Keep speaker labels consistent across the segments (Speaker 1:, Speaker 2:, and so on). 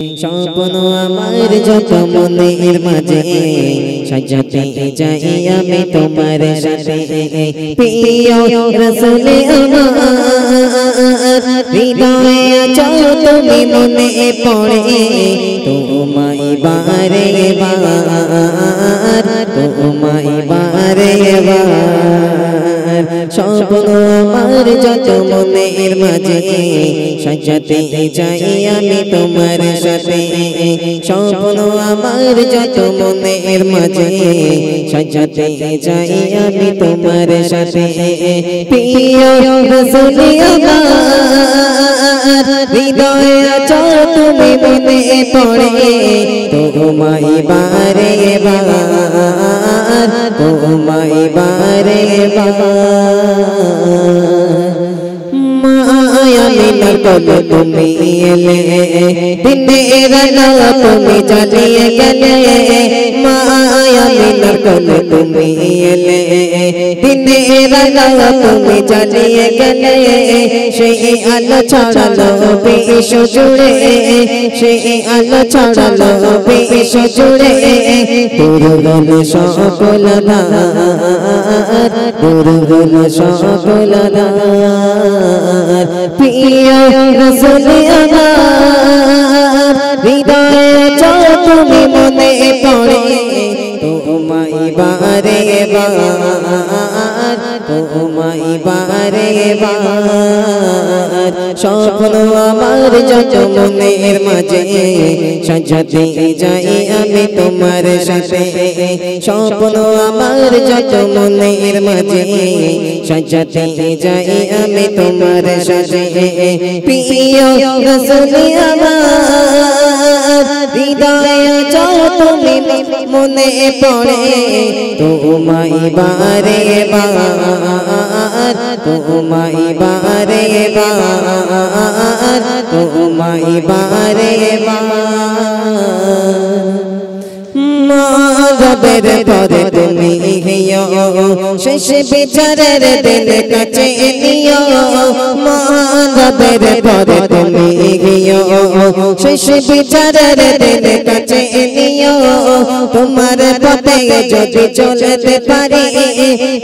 Speaker 1: স্বপ্ন আমার যত মনের মাঝে সাজাতে যাই আমি তোমার সাথে প্রিয় রাসূল আমার হৃদয়ে আছো তুমি মনে পড়ে তোমায় বারে বার তোমায় বারে বার স্বপ্ন আমার যত মনের মাঝে সাজাতে যাই আমি তোমার সাথে স্বপ্ন আমার যত মনের মাঝে সাজাতে যাই আমি তোমার সাথে প্রিয় রাসূল আমার হৃদয়ে আছো তুমি মনে পড়ে তোমায় বারে বার তোমায় বারে মায়ামিনার কোলে তুমি এলে দিনের আলো তুমি জ্বালিয়ে গেলে মায়ামিনার কোলে তুমি এলে দিনের আলো তুমি জ্বালিয়ে গেলে সেই আলো ছড়ালো বিশ্ব জুড়ে সেই আলো ছড়ালো বিশ্ব জুড়ে দূর হলো সকল ধার দূর হলো সকল ধার প্রিয় রাসূল আমার হৃদয়ে আছো তুমি মনে পড়ে তোমায় বারে বার তোমায় বারে বার স্বপ্ন আমার যত মনের মাঝে সাজাতে যাই আমি তোমার সাথে স্বপ্ন আমার যত মনের মাঝে সাজাতে যাই আমি তোমার সাথে প্রিয় রাসূল আমার হৃদয়ে আছো তুমি মনে পড়ে তোমায় বারে বার তোমায় বারে বার তোমায় বারে বার মাগবের পরে তুমি হিও শেষ বিচারের দিন কাছে নিও মাগবের পরে তুমি হিও শেষ বিচারের দিন কাছে নিও তোমার পথে যদি চলতে পারি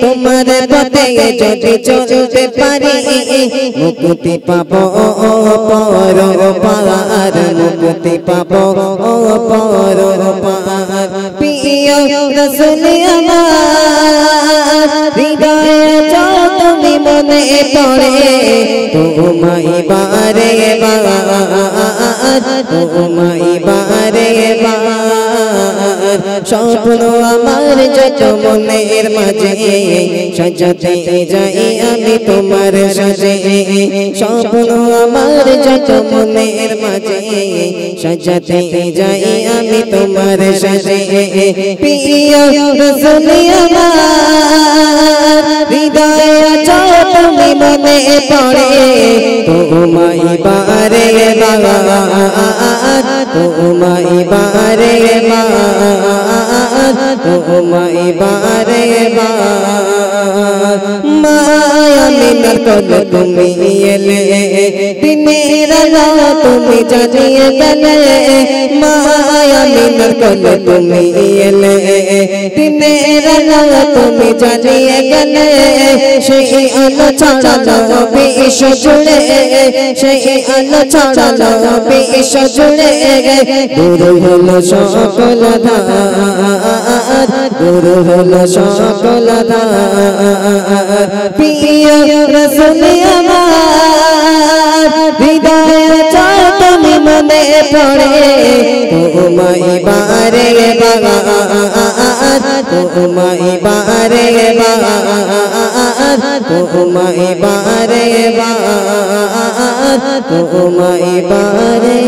Speaker 1: তোমার পথে যদি চলতে পারি মুক্তি পাবো পরপার মুক্তি পাবো পরপার প্রিয় রাসূল আমার হৃদয়ে আছো তুমি মনে পড়ে তোমায় বারে বার তোমায় বারে বার স্বপ্ন আমার যত মনের মাঝে সাজাতে যাই আমি তোমার সাথে স্বপ্ন আমার যত মনের মাঝে সাজাতে যাই আমি তোমার সাথে প্রিয় রাসূল আমার হৃদয়ে আছো তুমি মনে পড়ে তোমায় বারে বার তোমায় বারে বার তোমায় বারে বার মায়ামিনার কোলে তুমি এলে দিনের আলো তুমি জ্বালিয়ে গেলে মায়ামিনার কোলে তুমি এলে দিনের আলো তুমি জ্বালিয়ে গেলে সেই আলো ছড়ালো বিশ্ব জুড়ে সেই আলো ছড়ালো বিশ্ব জুড়ে দূর হলো সকল ধার দূর হলো সকল ধার প্রিয় রাসূল আমার হৃদয়ে আছো তুমি মনে পড়ে তোমায় বারে বার তোমায় বারে বার তোমায় বারে বার তোমায় বারে